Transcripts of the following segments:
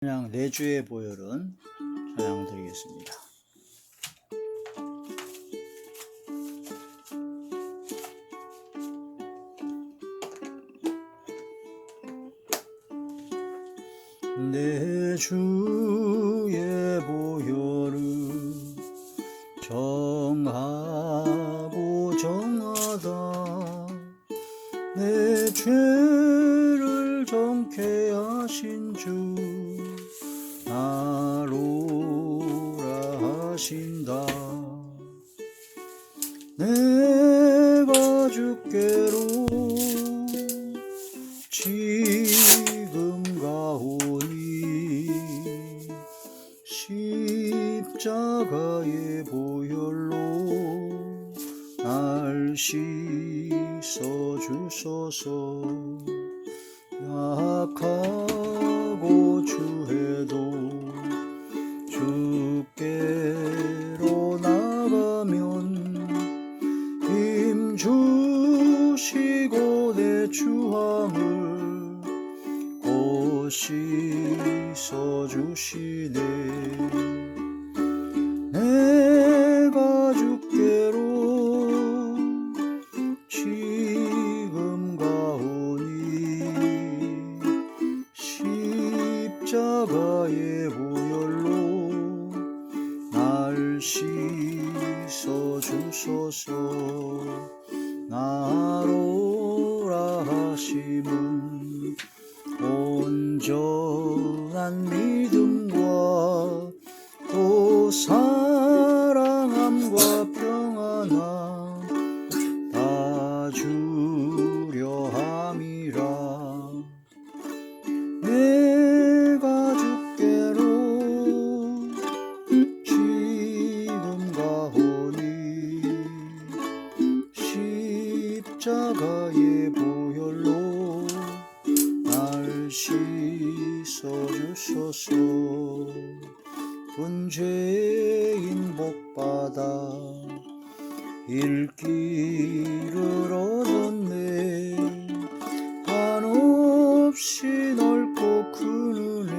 찬양 내 주의 보혈은 찬양 드리겠습니다. 내 주의 보혈은 정하고 정하다. 내 죄를 정케 하신 주 나로라 하신다. 내가 주께로 지금 가오니 십자가의 보혈로 날 씻어 주소서. 약하고 주해도 주께로 나가면 힘 주시고 내 주함을 곧 씻어 주시네. 내가 주께로 지금 가오니 십자가의 보혈로 날 씻어 주소서. 나로라 하심은 온전한 믿음과 또 사랑함과 평안함 다 주려 함이라. 내가 주께로 지금 가오니 십자가의 보혈로 날 씻어 주소서. 문죄인 복받아 일기를 얻었네. 한없이 넓고 큰 은혜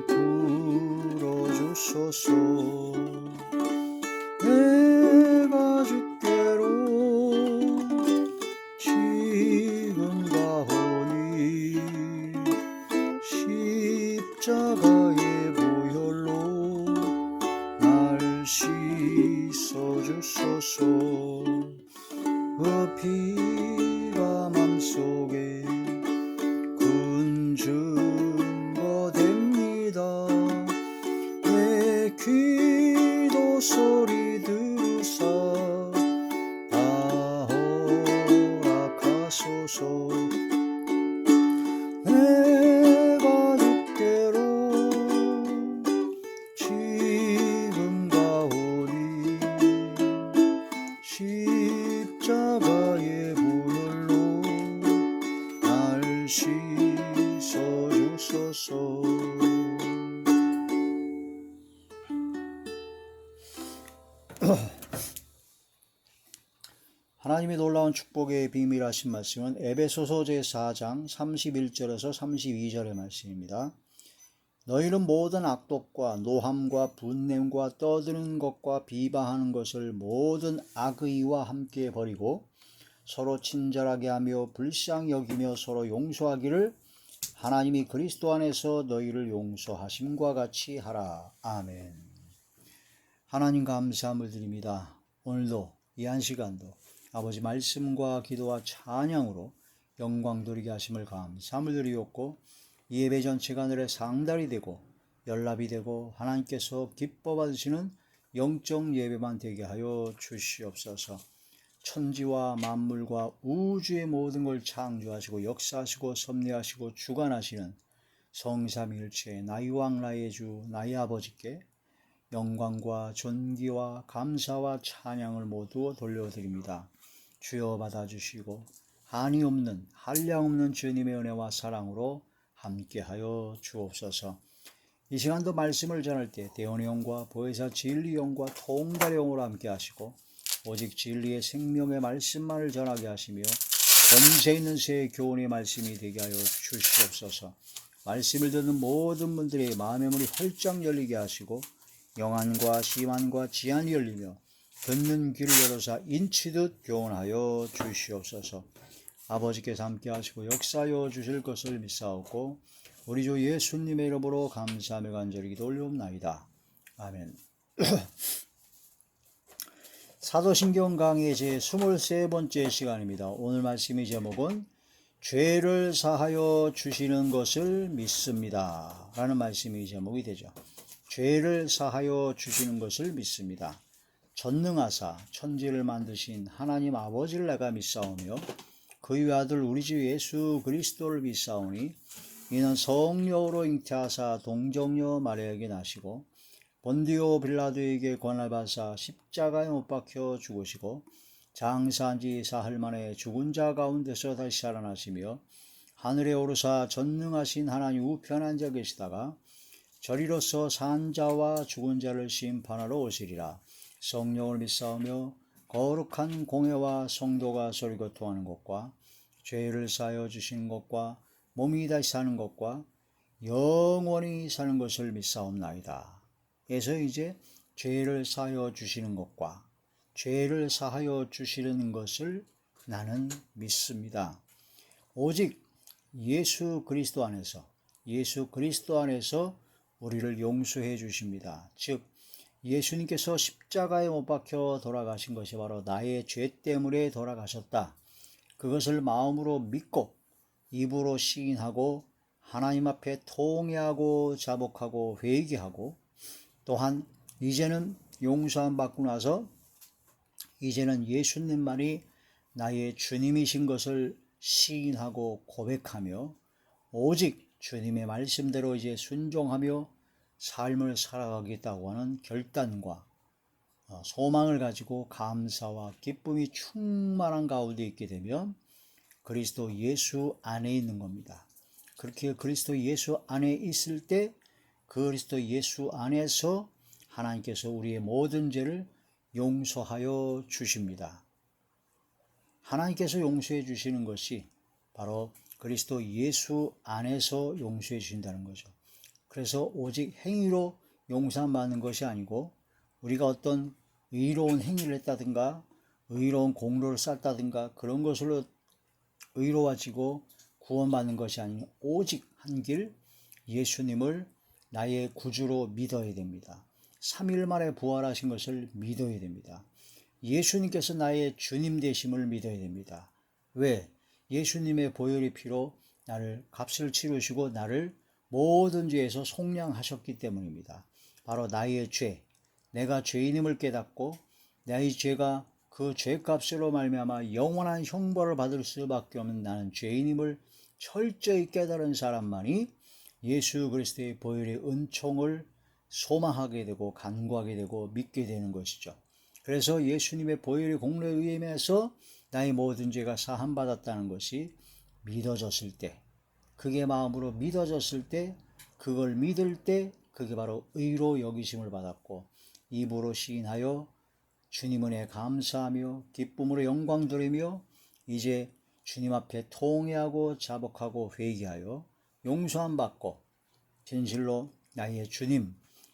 베풀어 주소서. 내가 주께로 지금 가오니 십자가의 보혈로 날 씻어 주소서. 그 피가 맘속에 큰 증거 됩니다. 내 기도 소리 들으사 다 허락하소서. 내가 주께로 지금 가오니 십자가의 보혈로 날 씻어 주소서. 하나님의 놀라운 축복의 비밀하신 말씀은 에베소서 제4장 31절에서 32절의 말씀입니다. 너희는 모든 악독과 노함과 분냄과 떠드는 것과 비방하는 것을 모든 악의와 함께 버리고 서로 친절하게 하며 불쌍히 여기며 서로 용서하기를 하나님이 그리스도 안에서 너희를 용서하심과 같이 하라. 아멘. 하나님 감사함을 드립니다. 오늘도 이 한 시간도 아버지 말씀과 기도와 찬양으로 영광 돌리게 하심을 감사함을 드리옵고 이 예배 전체가 하늘의 상달이 되고 연락이 되고 하나님께서 기뻐 받으시는 영적 예배만 되게 하여 주시옵소서. 천지와 만물과 우주의 모든 걸 창조하시고 역사하시고 섭리하시고 주관하시는 성삼위일체 나의 왕 나의 주 나의 아버지께 영광과 존귀와 감사와 찬양을 모두 돌려드립니다. 주여 받아주시고 한이 없는 한량 없는 주님의 은혜와 사랑으로 함께하여 주옵소서. 이 시간도 말씀을 전할 때 대언의 영과 보혜사 진리 영과 통달의 영으로 함께하시고 오직 진리의 생명의 말씀만을 전하게 하시며 권세 있는 새 교훈의 말씀이 되게 하여 주시옵소서. 말씀을 듣는 모든 분들의 마음의 문이 활짝 열리게 하시고 영안과 심안과 지안이 열리며 듣는 귀를 열어서 인치듯 교훈하여 주시옵소서. 아버지께서 함께 하시고 역사하여 주실 것을 믿사옵고 우리 주 예수님의 이름으로 감사하며 간절히 기도 올리옵나이다. 아멘. 사도신경 강의 제 23번째 시간입니다. 오늘 말씀의 제목은 죄를 사하여 주시는 것을 믿습니다 라는 말씀이 제목이 되죠. 죄를 사하여 주시는 것을 믿습니다. 전능하사 천지를 만드신 하나님 아버지를 내가 믿사오며 그의 아들 우리 주 예수 그리스도를 믿사오니 이는 성령으로 잉태하사 동정녀 마리아에게 나시고 본디오 빌라도에게 고난을 받으사 십자가에 못 박혀 죽으시고 장사한 지 사흘 만에 죽은 자 가운데서 다시 살아나시며 하늘에 오르사 전능하신 하나님 우편에 앉아 계시다가 저리로서 산 자와 죽은 자를 심판하러 오시리라. 성령을 믿사오며 거룩한 공회와 성도가 서로 통하는 것과 죄를 사하여 주시는 것과 몸이 다시 사는 것과 영원히 사는 것을 믿사옵나이다. 그래서 이제 죄를 사하여 주시는 것과 죄를 사하여 주시는 것을 나는 믿습니다. 오직 예수 그리스도 안에서 우리를 용서해 주십니다. 즉 예수님께서 십자가에 못 박혀 돌아가신 것이 바로 나의 죄 때문에 돌아가셨다. 그것을 마음으로 믿고 입으로 시인하고 하나님 앞에 통회하고 자복하고 회개하고 또한 이제는 용서함 받고 나서 이제는 예수님만이 나의 주님이신 것을 시인하고 고백하며 오직 주님의 말씀대로 이제 순종하며 삶을 살아가겠다고 하는 결단과 소망을 가지고 감사와 기쁨이 충만한 가운데 있게 되면 그리스도 예수 안에 있는 겁니다. 그렇게 그리스도 예수 안에 있을 때 그리스도 예수 안에서 하나님께서 우리의 모든 죄를 용서하여 주십니다. 하나님께서 용서해 주시는 것이 바로 그리스도 예수 안에서 용서해 주신다는 거죠. 그래서 오직 행위로 용서받는 것이 아니고 우리가 어떤 의로운 행위를 했다든가 의로운 공로를 쌓다든가 그런 것으로 의로워지고 구원받는 것이 아닌 오직 한 길 예수님을 나의 구주로 믿어야 됩니다. 3일 만에 부활하신 것을 믿어야 됩니다. 예수님께서 나의 주님 되심을 믿어야 됩니다. 왜? 예수님의 보혈의 피로 나를 값을 치르시고 나를 모든 죄에서 속량하셨기 때문입니다. 바로 나의 죄, 내가 죄인임을 깨닫고 나의 죄가 그 죄값으로 말미암아 영원한 형벌을 받을 수밖에 없는 나는 죄인임을 철저히 깨달은 사람만이 예수 그리스도의 보혈의 은총을 소망하게 되고 간구하게 되고 믿게 되는 것이죠. 그래서 예수님의 보혈의 공로에 의해서 나의 모든 죄가 사함받았다는 것이 믿어졌을 때, 그게 마음으로 믿어졌을 때, 그걸 믿을 때 그게 바로 의로 여기심을 받았고 입으로 시인하여 주님 은혜에 감사하며 기쁨으로 영광 돌리며 이제 주님 앞에 통회하고 자복하고 회개하여 용서함 받고 진실로 나의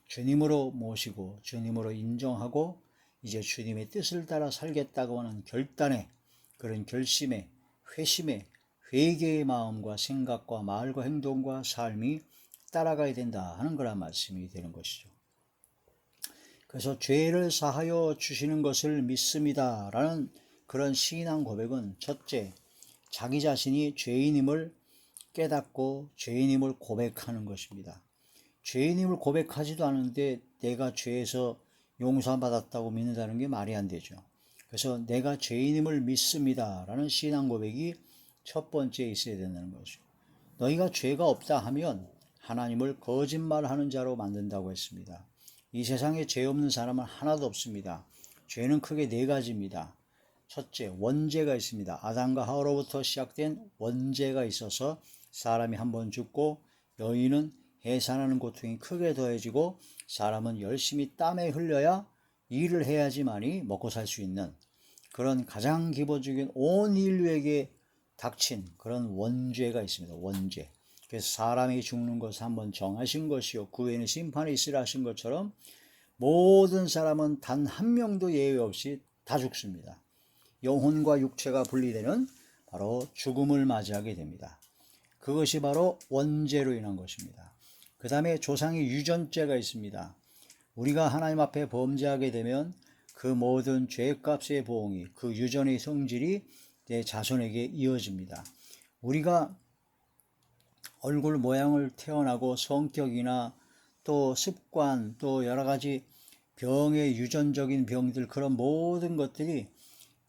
주님으로 모시고 주님으로 인정하고 이제 주님의 뜻을 따라 살겠다고 하는 결단에 그런 결심에 회심에 회개의 마음과 생각과 말과 행동과 삶이 따라가야 된다 하는 그런 말씀이 되는 것이죠. 그래서 죄를 사하여 주시는 것을 믿습니다 라는 그런 시인한 고백은 첫째, 자기 자신이 죄인임을 깨닫고 죄인임을 고백하는 것입니다. 죄인임을 고백하지도 않은데 내가 죄에서 용서받았다고 믿는다는 게 말이 안 되죠. 그래서 내가 죄인임을 믿습니다 라는 신앙 고백이 첫 번째 있어야 된다는 거죠. 너희가 죄가 없다 하면 하나님을 거짓말하는 자로 만든다고 했습니다. 이 세상에 죄 없는 사람은 하나도 없습니다. 죄는 크게 네 가지입니다. 첫째, 원죄가 있습니다. 아담과 하와로부터 시작된 원죄가 있어서 사람이 한 번 죽고 여인은 해산하는 고통이 크게 더해지고 사람은 열심히 땀에 흘려야 일을 해야지만이 먹고 살 수 있는 그런 가장 기본적인 온 인류에게 닥친 그런 원죄가 있습니다. 원죄. 그래서 사람이 죽는 것을 한번 정하신 것이요 그 외에는 심판이 있으라 하신 것처럼 모든 사람은 단 한 명도 예외 없이 다 죽습니다. 영혼과 육체가 분리되는 바로 죽음을 맞이하게 됩니다. 그것이 바로 원죄로 인한 것입니다. 그 다음에 조상의 유전죄가 있습니다. 우리가 하나님 앞에 범죄하게 되면 그 모든 죄값의 보응이 그 유전의 성질이 내 자손에게 이어집니다. 우리가 얼굴 모양을 태어나고 성격이나 또 습관 또 여러 가지 병의 유전적인 병들 그런 모든 것들이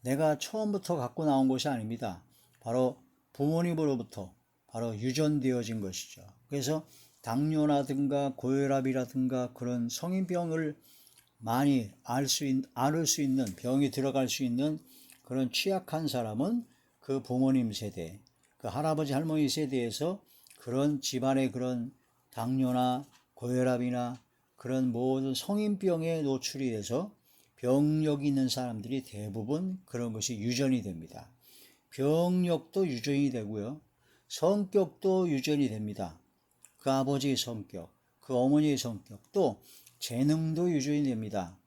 내가 처음부터 갖고 나온 것이 아닙니다. 바로 부모님으로부터 바로 유전되어진 것이죠. 그래서 당뇨라든가 고혈압이라든가 그런 성인병을 많이 앓을 수 있는 병이 들어갈 수 있는 그런 취약한 사람은 그 부모님 세대, 그 할아버지 할머니 세대에서 그런 집안의 그런 당뇨나 고혈압이나 그런 모든 성인병에 노출이 돼서 병력이 있는 사람들이 대부분 그런 것이 유전이 됩니다. 병력도 유전이 되고요. 성격도 유전이 됩니다. 그 아버지의 성격, 그 어머니의 성격, 또 재능도 유전이 됩니다.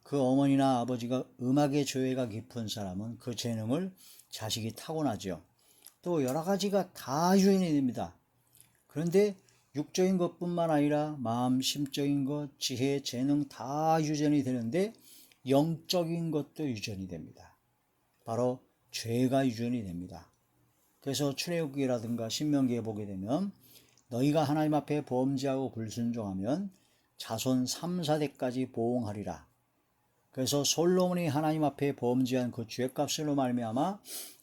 그 어머니나 아버지가 음악의 조예가 깊은 사람은 그 재능을 자식이 타고나죠. 또 여러 가지가 다 유전이 됩니다. 그런데 육적인 것뿐만 아니라 마음, 심적인 것, 지혜, 재능 다 유전이 되는데 영적인 것도 유전이 됩니다. 바로 죄가 유전이 됩니다. 그래서 출애굽기라든가 신명기에 보게 되면 너희가 하나님 앞에 범죄하고 불순종하면 자손 3, 4대까지 보응하리라. 그래서 솔로몬이 하나님 앞에 범죄한 그 죄값으로 말미암아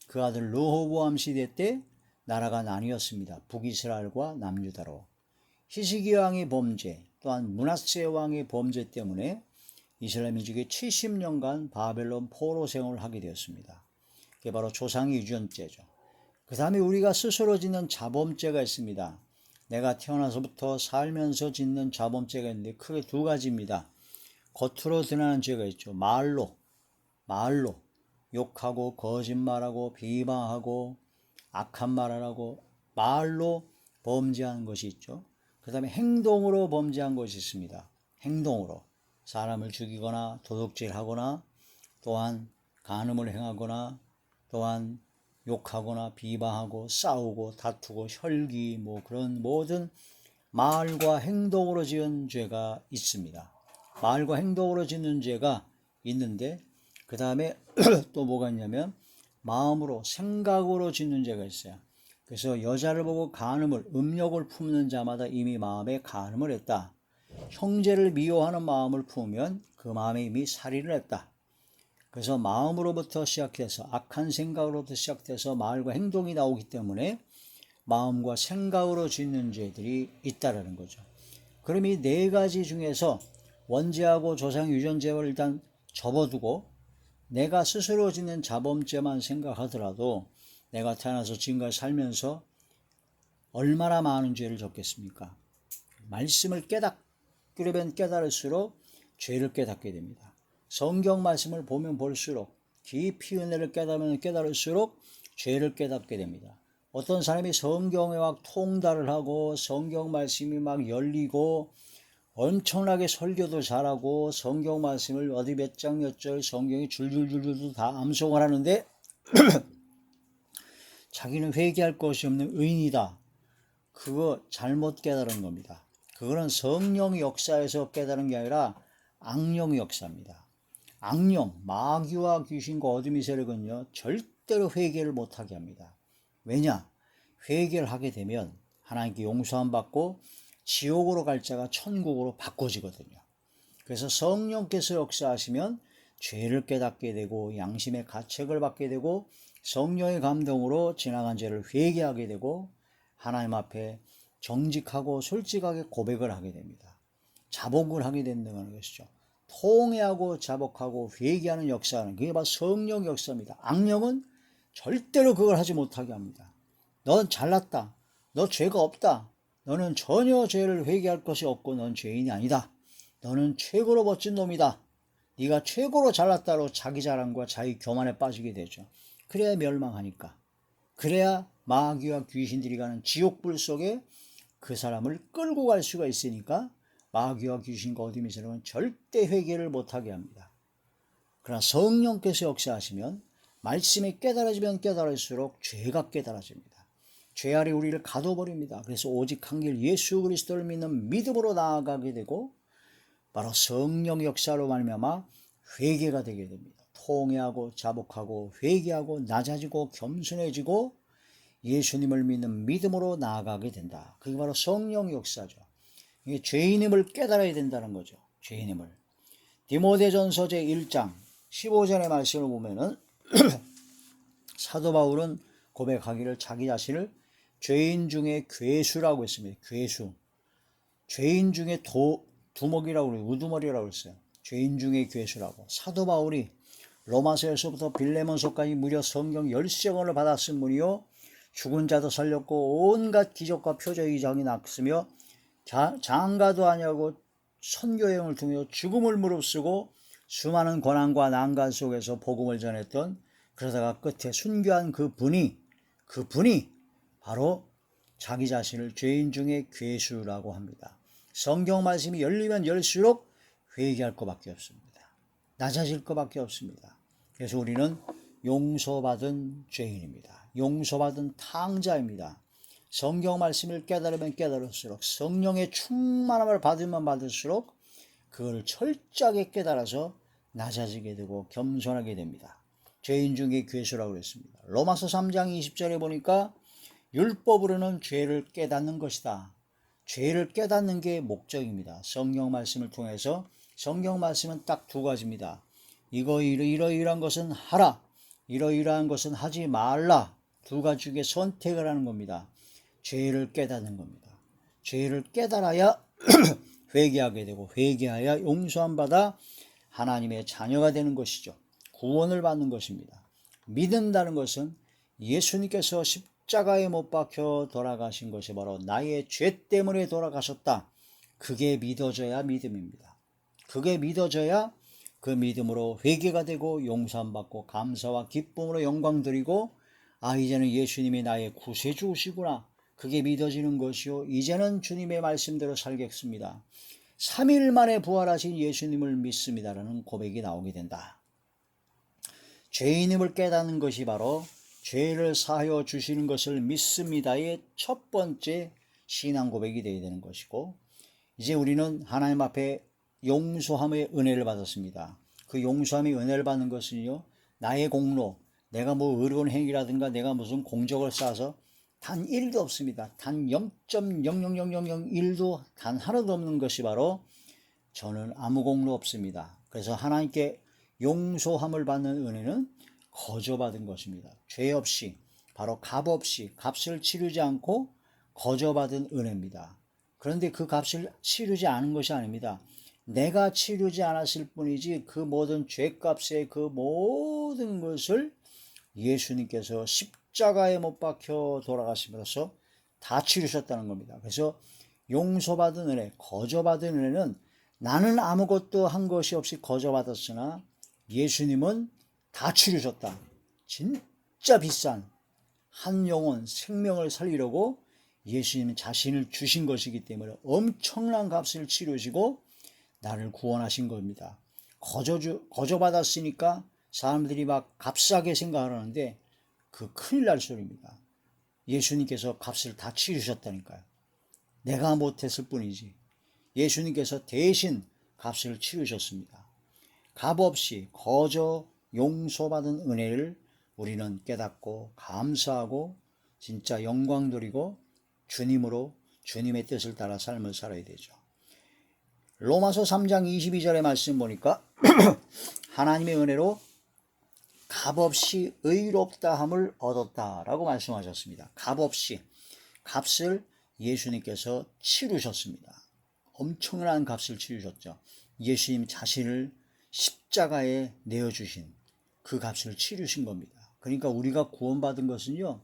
그 아들 르호보암 시대 때 나라가 나뉘었습니다. 북이스라엘과 남유다로. 히스기 왕의 범죄 또한 므낫세 왕의 범죄 때문에 이스라엘 민족이 70년간 바벨론 포로 생활을 하게 되었습니다. 그게 바로 조상의 유전죄죠. 그 다음에 우리가 스스로 짓는 자범죄가 있습니다. 내가 태어나서부터 살면서 짓는 자범죄가 있는데 크게 두 가지입니다. 겉으로 드러나는 죄가 있죠. 말로 욕하고 거짓말하고 비방하고 악한 말을 하고 말로 범죄하는 것이 있죠. 그 다음에 행동으로 범죄한 것이 있습니다. 행동으로 사람을 죽이거나 도둑질하거나 또한 간음을 행하거나 또한 욕하거나 비방하고 싸우고 다투고 혈기 뭐 그런 모든 말과 행동으로 지은 죄가 있습니다. 말과 행동으로 짓는 죄가 있는데 그 다음에 또 뭐가 있냐면 마음으로 생각으로 짓는 죄가 있어요. 그래서 여자를 보고 간음을 음욕을 품는 자마다 이미 마음에 간음을 했다. 형제를 미워하는 마음을 품으면 그 마음에 이미 살인을 했다. 그래서 마음으로부터 시작해서 악한 생각으로부터 시작돼서 말과 행동이 나오기 때문에 마음과 생각으로 짓는 죄들이 있다라는 거죠. 그럼 이 네 가지 중에서 원죄하고 조상 유전죄를 일단 접어두고 내가 스스로 짓는 자범죄만 생각하더라도 내가 태어나서 지금까지 살면서 얼마나 많은 죄를 졌겠습니까? 말씀을 깨닫기로면 깨달을수록 죄를 깨닫게 됩니다. 성경 말씀을 보면 볼수록 깊이 은혜를 깨달으면 깨달을수록 죄를 깨닫게 됩니다. 어떤 사람이 성경에 막 통달을 하고 성경 말씀이 막 열리고 엄청나게 설교도 잘하고 성경 말씀을 어디 몇 장 몇 절 성경이 줄줄줄줄 다 암송을 하는데 자기는 회개할 것이 없는 의인이다. 그거 잘못 깨달은 겁니다. 그거는 성령의 역사에서 깨달은 게 아니라 악령의 역사입니다. 악령, 마귀와 귀신과 어둠의 세력은요 절대로 회개를 못하게 합니다. 왜냐? 회개를 하게 되면 하나님께 용서함 받고 지옥으로 갈 자가 천국으로 바꿔지거든요. 그래서 성령께서 역사하시면 죄를 깨닫게 되고 양심의 가책을 받게 되고 성령의 감동으로 지나간 죄를 회개하게 되고 하나님 앞에 정직하고 솔직하게 고백을 하게 됩니다. 자복을 하게 된다는 것이죠. 통회하고 자복하고 회개하는 역사는 그게 바로 성령 역사입니다. 악령은 절대로 그걸 하지 못하게 합니다. 넌 잘났다. 너 죄가 없다. 너는 전혀 죄를 회개할 것이 없고 넌 죄인이 아니다. 너는 최고로 멋진 놈이다. 네가 최고로 잘났다로 자기 자랑과 자기 교만에 빠지게 되죠. 그래야 멸망하니까. 그래야 마귀와 귀신들이 가는 지옥불 속에 그 사람을 끌고 갈 수가 있으니까 마귀와 귀신과 어둠의 세력은 절대 회개를 못하게 합니다. 그러나 성령께서 역사하시면 말씀이 깨달아지면 깨달을수록 죄가 깨달아집니다. 죄아래 우리를 가둬버립니다. 그래서 오직 한 길 예수 그리스도를 믿는 믿음으로 나아가게 되고 바로 성령 역사로 말미암아 회개가 되게 됩니다. 통회하고 자복하고 회개하고 낮아지고 겸손해지고 예수님을 믿는 믿음으로 나아가게 된다. 그게 바로 성령 역사죠. 이게 죄인임을 깨달아야 된다는 거죠. 죄인임을. 디모데전서 제1장 15절의 말씀을 보면은 사도 바울은 고백하기를 자기 자신을 죄인 중에 괴수라고 했습니다. 괴수. 죄인 중에 두목이라고 그래요. 우두머리라고 했어요. 죄인 중에 괴수라고. 사도 바울이 로마서에서부터 빌레몬서까지 무려 성경 10권을 받았은 분이요. 죽은 자도 살렸고 온갖 기적과 표적이 장이 났으며 장가도 아니하고 선교여행을 통해 죽음을 무릅쓰고 수많은 고난과 난간 속에서 복음을 전했던, 그러다가 끝에 순교한 그분이 바로 자기 자신을 죄인 중에 괴수라고 합니다. 성경 말씀이 열리면 열수록 회개할 것밖에 없습니다. 낮아질 것밖에 없습니다. 그래서 우리는 용서받은 죄인입니다. 용서받은 탕자입니다. 성경 말씀을 깨달으면 깨달을수록, 성령의 충만함을 받으면 받을수록 그걸 철저하게 깨달아서 낮아지게 되고 겸손하게 됩니다. 죄인 중에 괴수라고 했습니다. 로마서 3장 20절에 보니까 율법으로는 죄를 깨닫는 것이다. 죄를 깨닫는 게 목적입니다. 성경 말씀을 통해서. 성경 말씀은 딱 두 가지입니다. 이러이러한 것은 하라, 이러이러한 것은 하지 말라. 두 가지 중에 선택을 하는 겁니다. 죄를 깨닫는 겁니다. 죄를 깨달아야 회개하게 되고, 회개하여 용서함 받아 하나님의 자녀가 되는 것이죠. 구원을 받는 것입니다. 믿는다는 것은 예수님께서 십자가에 못 박혀 돌아가신 것이 바로 나의 죄 때문에 돌아가셨다. 그게 믿어져야 믿음입니다. 그게 믿어져야 그 믿음으로 회개가 되고 용서함 받고 감사와 기쁨으로 영광 드리고, 아, 이제는 예수님이 나의 구세주시구나. 그게 믿어지는 것이요. 이제는 주님의 말씀대로 살겠습니다. 3일 만에 부활하신 예수님을 믿습니다라는 고백이 나오게 된다. 죄인임을 깨닫는 것이 바로 죄를 사하여 주시는 것을 믿습니다의 첫 번째 신앙 고백이 되어야 되는 것이고, 이제 우리는 하나님 앞에 용서함의 은혜를 받았습니다. 그 용서함의 은혜를 받는 것은요, 나의 공로, 내가 뭐 의로운 행위라든가 내가 무슨 공적을 쌓아서 단 1도 없습니다. 단 0.00001도 단 하나도 없는 것이 바로 저는 아무 공로 없습니다. 그래서 하나님께 용서함을 받는 은혜는 거저받은 것입니다. 죄 없이, 바로 값 없이, 값을 치르지 않고 거저받은 은혜입니다. 그런데 그 값을 치르지 않은 것이 아닙니다. 내가 치르지 않았을 뿐이지 그 모든 죄값의 그 모든 것을 예수님께서 십자가에 못 박혀 돌아가심으로써 다 치르셨다는 겁니다. 그래서 용서받은 은혜, 거저받은 은혜는 나는 아무것도 한 것이 없이 거저받았으나 예수님은 다 치르셨다. 진짜 비싼 한 영혼, 생명을 살리려고 예수님은 자신을 주신 것이기 때문에 엄청난 값을 치르시고 나를 구원하신 겁니다. 거저받았으니까 사람들이 막 값싸게 생각하는데 그 큰일 날 소리입니다. 예수님께서 값을 다 치르셨다니까요. 내가 못했을 뿐이지 예수님께서 대신 값을 치르셨습니다. 값없이 거저 용서받은 은혜를 우리는 깨닫고 감사하고 진짜 영광 돌리고 주님으로 주님의 뜻을 따라 삶을 살아야 되죠. 로마서 3장 22절의 말씀 보니까 하나님의 은혜로 값없이 의롭다함을 얻었다라고 말씀하셨습니다. 값없이, 값을 예수님께서 치르셨습니다. 엄청난 값을 치르셨죠. 예수님 자신을 십자가에 내어주신 그 값을 치르신 겁니다. 그러니까 우리가 구원받은 것은요,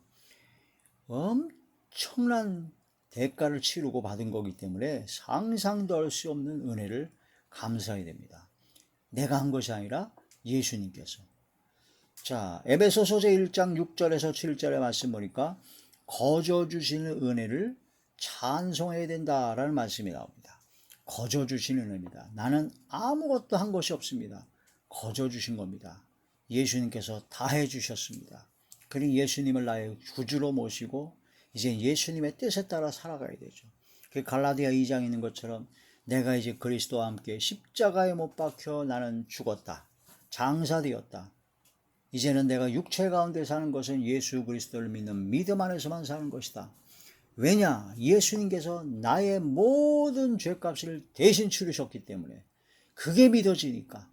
엄청난 대가를 치르고 받은 거기 때문에 상상도 할 수 없는 은혜를 감사해야 됩니다. 내가 한 것이 아니라 예수님께서. 자, 에베소서 제1장 6절에서 7절의 말씀 보니까 거저 주시는 은혜를 찬송해야 된다라는 말씀이 나옵니다. 거저 주시는 은혜입니다. 나는 아무것도 한 것이 없습니다. 거저 주신 겁니다. 예수님께서 다 해주셨습니다. 그리고 예수님을 나의 구주로 모시고 이제 예수님의 뜻에 따라 살아가야 되죠. 그 갈라디아 2장에 있는 것처럼 내가 이제 그리스도와 함께 십자가에 못 박혀 나는 죽었다. 장사되었다. 이제는 내가 육체 가운데 사는 것은 예수 그리스도를 믿는 믿음 안에서만 사는 것이다. 왜냐? 예수님께서 나의 모든 죄값을 대신 치르셨기 때문에 그게 믿어지니까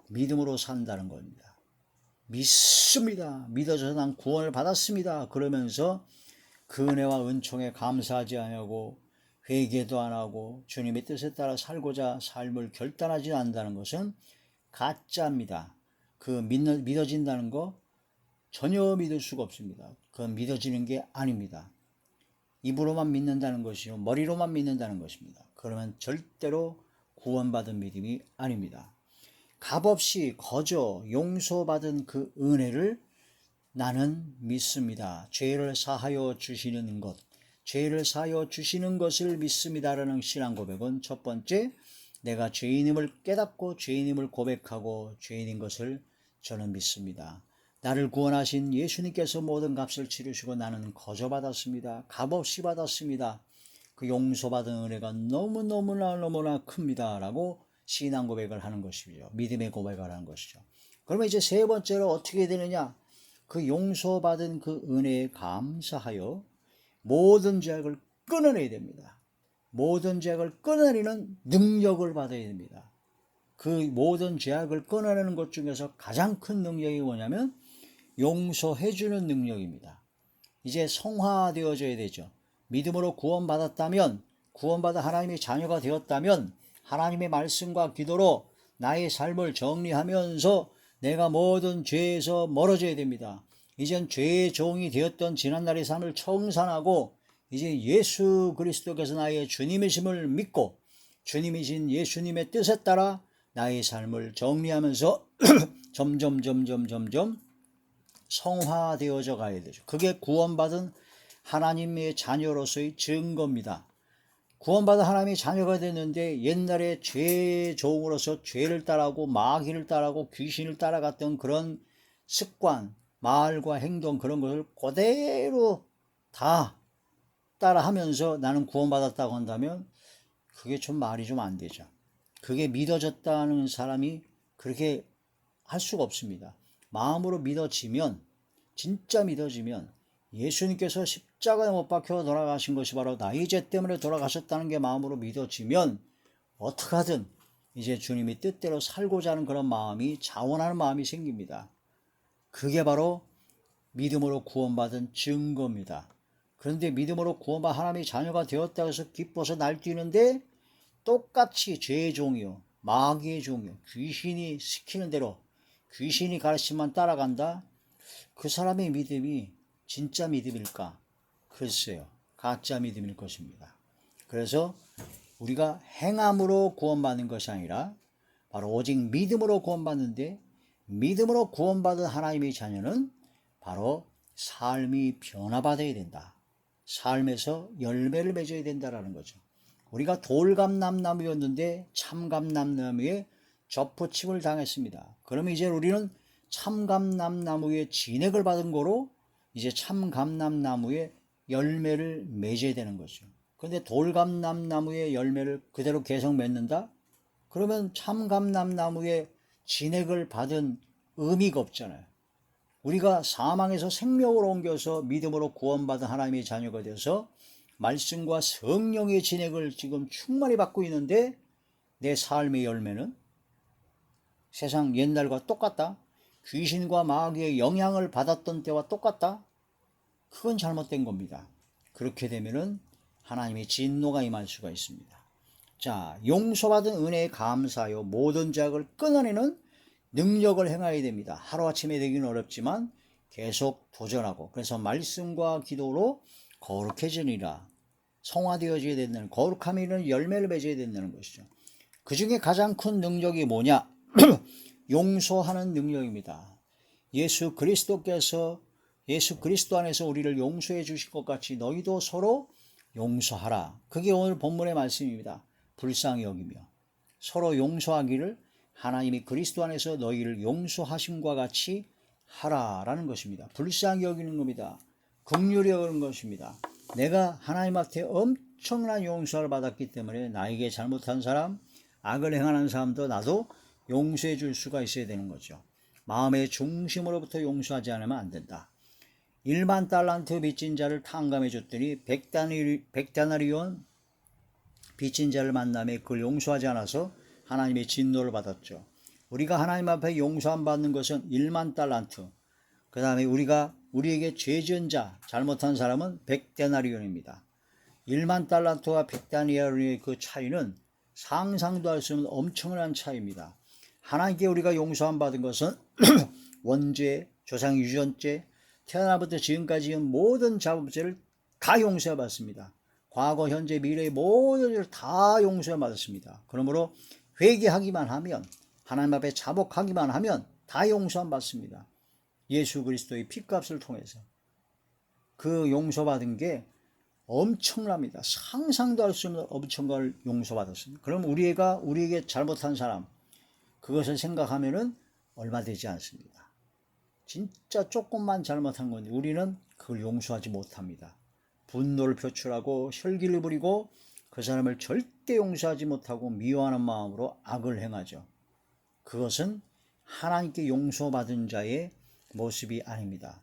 믿음으로 산다는 겁니다. 믿습니다. 믿어져서 난 구원을 받았습니다. 그러면서 그 은혜와 은총에 감사하지 않고 회개도 안 하고 주님의 뜻에 따라 살고자 삶을 결단하지 않는다는 것은 가짜입니다. 믿어진다는 거 전혀 믿을 수가 없습니다. 그건 믿어지는 게 아닙니다. 입으로만 믿는다는 것이요, 머리로만 믿는다는 것입니다. 그러면 절대로 구원받은 믿음이 아닙니다. 값없이 거저 용서받은 그 은혜를 나는 믿습니다. 죄를 사하여 주시는 것, 죄를 사하여 주시는 것을 믿습니다라는 신앙 고백은 첫 번째, 내가 죄인임을 깨닫고 죄인임을 고백하고 죄인인 것을 저는 믿습니다. 나를 구원하신 예수님께서 모든 값을 치르시고 나는 거저 받았습니다. 값없이 받았습니다. 그 용서받은 은혜가 너무나 큽니다. 라고 신앙 고백을 하는 것이죠. 믿음의 고백을 하는 것이죠. 그러면 이제 세 번째로 어떻게 되느냐? 그 용서받은 그 은혜에 감사하여 모든 죄악을 끊어내야 됩니다. 모든 죄악을 끊어내는 능력을 받아야 됩니다. 그 모든 죄악을 끊어내는 것 중에서 가장 큰 능력이 뭐냐면 용서해주는 능력입니다. 이제 성화되어져야 되죠. 믿음으로 구원받았다면, 구원받아 하나님의 자녀가 되었다면 하나님의 말씀과 기도로 나의 삶을 정리하면서 내가 모든 죄에서 멀어져야 됩니다. 이젠 죄의 종이 되었던 지난날의 삶을 청산하고 이제 예수 그리스도께서 나의 주님이심을 믿고 주님이신 예수님의 뜻에 따라 나의 삶을 정리하면서 점점 성화되어져 가야 되죠. 그게 구원받은 하나님의 자녀로서의 증거입니다. 구원받은 하나님의 자녀가 됐는데 옛날에 죄의 종으로서 죄를 따라하고 마귀를 따라하고 귀신을 따라갔던 그런 습관, 말과 행동 그런 것을 그대로 다 따라하면서 나는 구원받았다고 한다면 그게 좀 말이 좀 안 되죠. 그게 믿어졌다는 사람이 그렇게 할 수가 없습니다. 마음으로 믿어지면, 진짜 믿어지면 예수님께서 십자가에 못 박혀 돌아가신 것이 바로 나의 죄 때문에 돌아가셨다는 게 마음으로 믿어지면 어떻게 하든 이제 주님이 뜻대로 살고자 하는 그런 마음이, 자원하는 마음이 생깁니다. 그게 바로 믿음으로 구원받은 증거입니다. 그런데 믿음으로 구원받은 하나님의 자녀가 되었다고 해서 기뻐서 날뛰는데 똑같이 죄의 종이요, 마귀의 종이요, 귀신이 시키는 대로 귀신이 가르침만 따라간다? 그 사람의 믿음이 진짜 믿음일까? 글쎄요, 가짜 믿음일 것입니다. 그래서 우리가 행함으로 구원받는 것이 아니라 바로 오직 믿음으로 구원받는데, 믿음으로 구원받은 하나님의 자녀는 바로 삶이 변화받아야 된다. 삶에서 열매를 맺어야 된다라는 거죠. 우리가 돌감람나무였는데 참감람나무에 접붙임을 당했습니다. 그러면 이제 우리는 참감람나무의 진액을 받은 거로 이제 참감람나무의 열매를 맺어야 되는 거죠. 그런데 돌감람나무의 열매를 그대로 계속 맺는다? 그러면 참감람나무의 진액을 받은 의미가 없잖아요. 우리가 사망에서 생명으로 옮겨서 믿음으로 구원받은 하나님의 자녀가 되어서 말씀과 성령의 진액을 지금 충만히 받고 있는데 내 삶의 열매는 세상 옛날과 똑같다? 귀신과 마귀의 영향을 받았던 때와 똑같다? 그건 잘못된 겁니다. 그렇게 되면은 하나님의 진노가 임할 수가 있습니다. 자, 용서받은 은혜에 감사하여 모든 죄악을 끊어내는 능력을 행해야 됩니다. 하루아침에 되기는 어렵지만 계속 도전하고, 그래서 말씀과 기도로 거룩해지니라, 성화되어져야 된다는, 거룩함이는 열매를 맺어야 된다는 것이죠. 그 중에 가장 큰 능력이 뭐냐? 용서하는 능력입니다. 예수 그리스도 안에서 우리를 용서해 주신 것 같이 너희도 서로 용서하라. 그게 오늘 본문의 말씀입니다. 불쌍히 여기며 서로 용서하기를 하나님이 그리스도 안에서 너희를 용서하심과 같이 하라라는 것입니다. 불쌍히 여기는 겁니다. 긍휼히 여기는 것입니다. 내가 하나님 앞에 엄청난 용서를 받았기 때문에 나에게 잘못한 사람, 악을 행하는 사람도 나도 용서해 줄 수가 있어야 되는 거죠. 마음의 중심으로부터 용서하지 않으면 안 된다. 1만 달란트 빚진 자를 탕감해 줬더니 100다나리온 빚진 자를 만남에 그걸 용서하지 않아서 하나님의 진노를 받았죠. 우리가 하나님 앞에 용서 안 받는 것은 1만 달란트, 그 다음에 우리에게 죄 지은 자, 잘못한 사람은 100데나리온입니다. 1만 달란트와 100데나리온의 그 차이는 상상도 할 수 없는 엄청난 차이입니다. 하나님께 우리가 용서 안 받은 것은 원죄, 조상 유전죄, 태어나부터 지금까지 지은 모든 자범죄를 다 용서해 받습니다. 과거, 현재, 미래의 모든 일을 다 용서해 받았습니다. 그러므로 회개하기만 하면, 하나님 앞에 자복하기만 하면 다 용서 받습니다. 예수 그리스도의 피값을 통해서 그 용서받은 게 엄청납니다. 상상도 할 수 없는 엄청난 용서받았습니다. 그럼 우리에게 잘못한 사람, 그것을 생각하면은 얼마 되지 않습니다. 진짜 조금만 잘못한 건데 우리는 그걸 용서하지 못합니다. 분노를 표출하고 혈기를 부리고 그 사람을 절대 용서하지 못하고 미워하는 마음으로 악을 행하죠. 그것은 하나님께 용서받은 자의 모습이 아닙니다.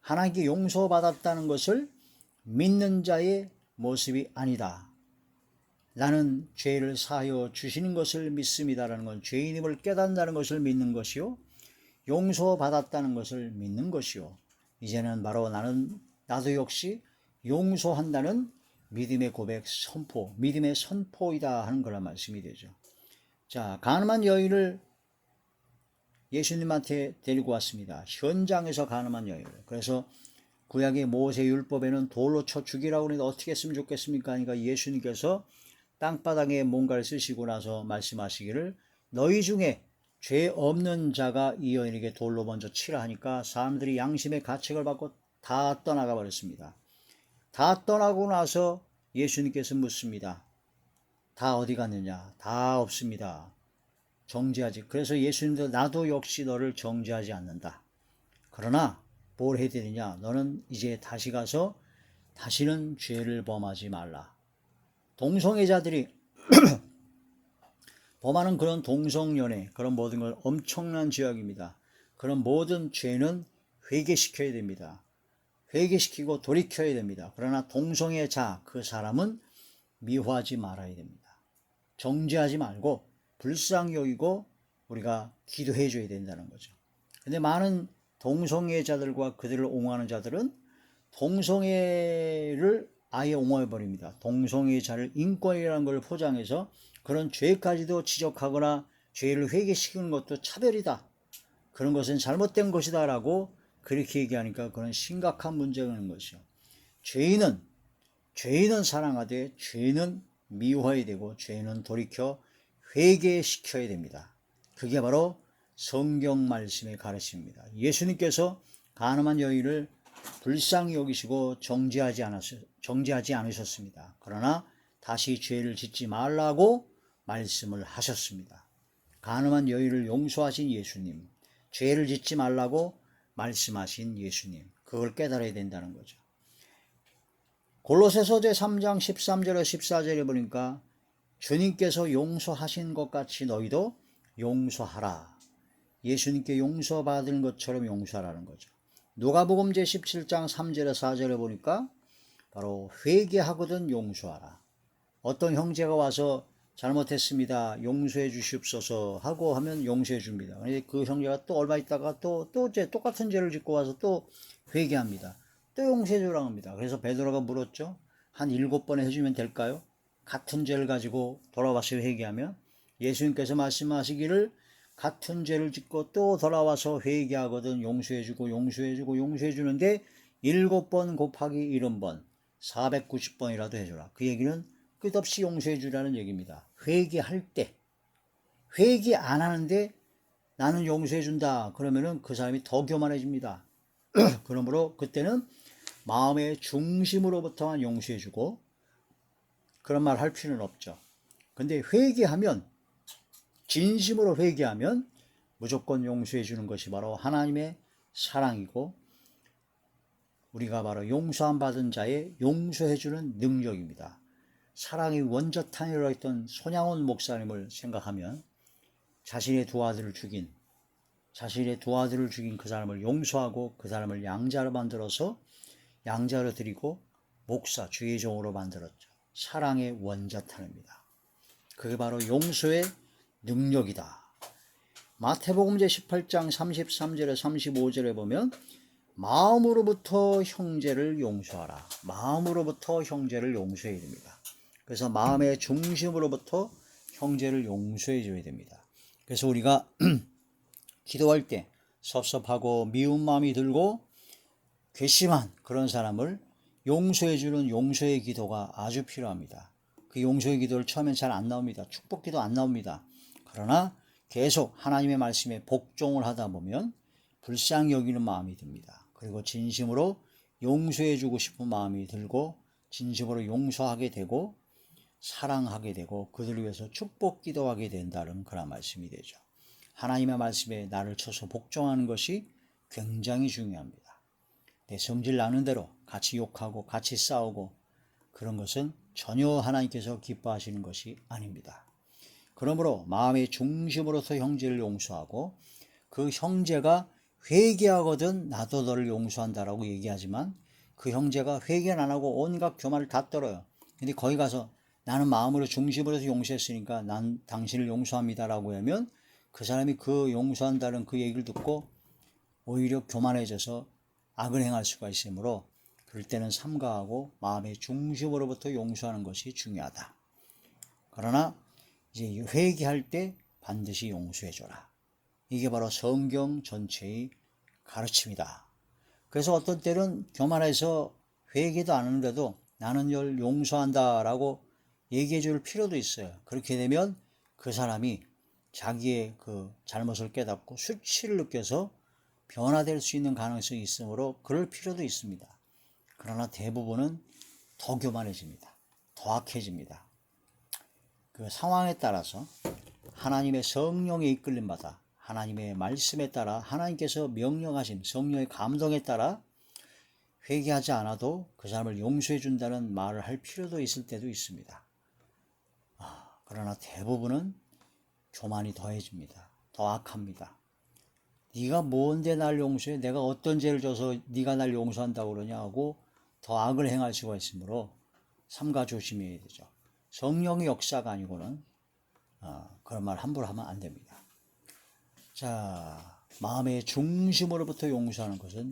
하나님께 용서받았다는 것을 믿는 자의 모습이 아니다. 나는 죄를 사하여 주시는 것을 믿습니다라는 건 죄인임을 깨닫는다는 것을 믿는 것이요, 용서받았다는 것을 믿는 것이요, 이제는 바로 나도 역시 용서한다는 믿음의 고백, 선포, 믿음의 선포이다 하는 그런 말씀이 되죠. 자, 가늠한 여인을 예수님한테 데리고 왔습니다. 현장에서 가늠한 여인을. 그래서 구약의 모세 율법에는 돌로 쳐 죽이라고 하는데 어떻게 했으면 좋겠습니까? 그러니까 예수님께서 땅바닥에 뭔가를 쓰시고 나서 말씀하시기를 너희 중에 죄 없는 자가 이 여인에게 돌로 먼저 치라 하니까 사람들이 양심의 가책을 받고 다 떠나가 버렸습니다. 다 떠나고 나서 예수님께서 묻습니다. 다 어디 갔느냐? 다 없습니다. 정죄하지. 그래서 예수님도 나도 역시 너를 정죄하지 않는다. 그러나 뭘 해야 되느냐? 너는 이제 다시 가서 다시는 죄를 범하지 말라. 동성애자들이 범하는 그런 동성연애, 그런 모든 걸 엄청난 죄악입니다. 그런 모든 죄는 회개시켜야 됩니다. 회개시키고 돌이켜야 됩니다. 그러나 동성애자, 그 사람은 미워하지 말아야 됩니다. 정죄하지 말고 불쌍히 여기고 우리가 기도해 줘야 된다는 거죠. 근데 많은 동성애자들과 그들을 옹호하는 자들은 동성애를 아예 옹호해 버립니다. 동성애자를 인권이라는 걸 포장해서 그런 죄까지도 지적하거나 죄를 회개시키는 것도 차별이다. 그런 것은 잘못된 것이다 라고 그렇게 얘기하니까 그런 심각한 문제가 있는 것이죠. 죄인은 사랑하되 죄는 미워해야 되고 죄는 돌이켜 회개시켜야 됩니다. 그게 바로 성경 말씀의 가르침입니다. 예수님께서 가늠한 여인을 불쌍히 여기시고 정죄하지 않으셨습니다. 그러나 다시 죄를 짓지 말라고 말씀을 하셨습니다. 가늠한 여인을 용서하신 예수님, 죄를 짓지 말라고 말씀하신 예수님, 그걸 깨달아야 된다는 거죠. 골로새서 제3장 13절에 14절에 보니까 주님께서 용서하신 것 같이 너희도 용서하라. 예수님께 용서받은 것처럼 용서하라는 거죠. 누가복음 제17장 3절에 4절에 보니까 바로 회개하거든 용서하라. 어떤 형제가 와서 잘못했습니다, 용서해 주시옵소서 하고 하면 용서해 줍니다. 그 형제가 또 얼마 있다가 또 똑같은 죄를 짓고 와서 또 회개합니다. 또 용서해 주라고 합니다. 그래서 베드로가 물었죠. 한 7번에 해주면 될까요? 같은 죄를 가지고 돌아와서 회개하면. 예수님께서 말씀하시기를 같은 죄를 짓고 또 돌아와서 회개하거든 용서해주고 용서해주는데 7번 곱하기 70번 490번이라도 해줘라. 그 얘기는 끝없이 용서해주라는 얘기입니다. 회개할 때, 회개 안 하는데 나는 용서해 준다. 그러면은 그 사람이 더 교만해집니다. 그러므로 그때는 마음의 중심으로부터만 용서해 주고 그런 말 할 필요는 없죠. 근데 회개하면, 진심으로 회개하면 무조건 용서해 주는 것이 바로 하나님의 사랑이고 우리가 바로 용서함 받은 자의 용서해 주는 능력입니다. 사랑의 원조탄이라고 했던 손양원 목사님을 생각하면 자신의 두 아들을 죽인 그 사람을 용서하고 그 사람을 양자로 만들어서 양자로 드리고 목사 주의 종으로 만들었죠. 사랑의 원자탄입니다. 그게 바로 용서의 능력이다. 마태복음 제18장 33절에 35절에 보면 마음으로부터 형제를 용서하라. 마음으로부터 형제를 용서해야 됩니다. 그래서 마음의 중심으로부터 형제를 용서해 줘야 됩니다. 그래서 우리가 기도할 때 섭섭하고 미운 마음이 들고 괘씸한 그런 사람을 용서해 주는 용서의 기도가 아주 필요합니다. 그 용서의 기도를 처음엔 잘 안 나옵니다. 축복 기도 안 나옵니다. 그러나 계속 하나님의 말씀에 복종을 하다 보면 불쌍히 여기는 마음이 듭니다. 그리고 진심으로 용서해 주고 싶은 마음이 들고 진심으로 용서하게 되고 사랑하게 되고 그들을 위해서 축복 기도하게 된다는 그런 말씀이 되죠. 하나님의 말씀에 나를 쳐서 복종하는 것이 굉장히 중요합니다. 내 성질 나는 대로 같이 욕하고 같이 싸우고 그런 것은 전혀 하나님께서 기뻐하시는 것이 아닙니다. 그러므로 마음의 중심으로서 형제를 용서하고 그 형제가 회개하거든 나도 너를 용서한다라고 얘기하지만 그 형제가 회개는 안 하고 온갖 교만을 다 떨어요. 근데 거기 가서 나는 마음으로 중심으로서 용서했으니까 난 당신을 용서합니다라고 하면 그 사람이 그 용서한다는 그 얘기를 듣고 오히려 교만해져서 악을 행할 수가 있으므로 그럴 때는 삼가하고 마음의 중심으로부터 용서하는 것이 중요하다. 그러나 이제 회개할 때 반드시 용서해줘라. 이게 바로 성경 전체의 가르침이다. 그래서 어떤 때는 교만해서 회개도 안 하는데도 나는 널 용서한다라고 얘기해 줄 필요도 있어요. 그렇게 되면 그 사람이 자기의 그 잘못을 깨닫고 수치를 느껴서 변화될 수 있는 가능성이 있으므로 그럴 필요도 있습니다. 그러나 대부분은 더 교만해집니다. 더 악해집니다. 그 상황에 따라서 하나님의 성령에 이끌림 받아 하나님의 말씀에 따라 하나님께서 명령하신 성령의 감동에 따라 회개하지 않아도 그 사람을 용서해 준다는 말을 할 필요도 있을 때도 있습니다. 그러나 대부분은 교만이 더해집니다. 더 악합니다. 네가 뭔데 날 용서해? 내가 어떤 죄를 져서 네가 날 용서한다고 그러냐 하고 더 악을 행할 수가 있으므로 삼가 조심해야 되죠. 성령의 역사가 아니고는 그런 말 함부로 하면 안 됩니다. 자, 마음의 중심으로부터 용서하는 것은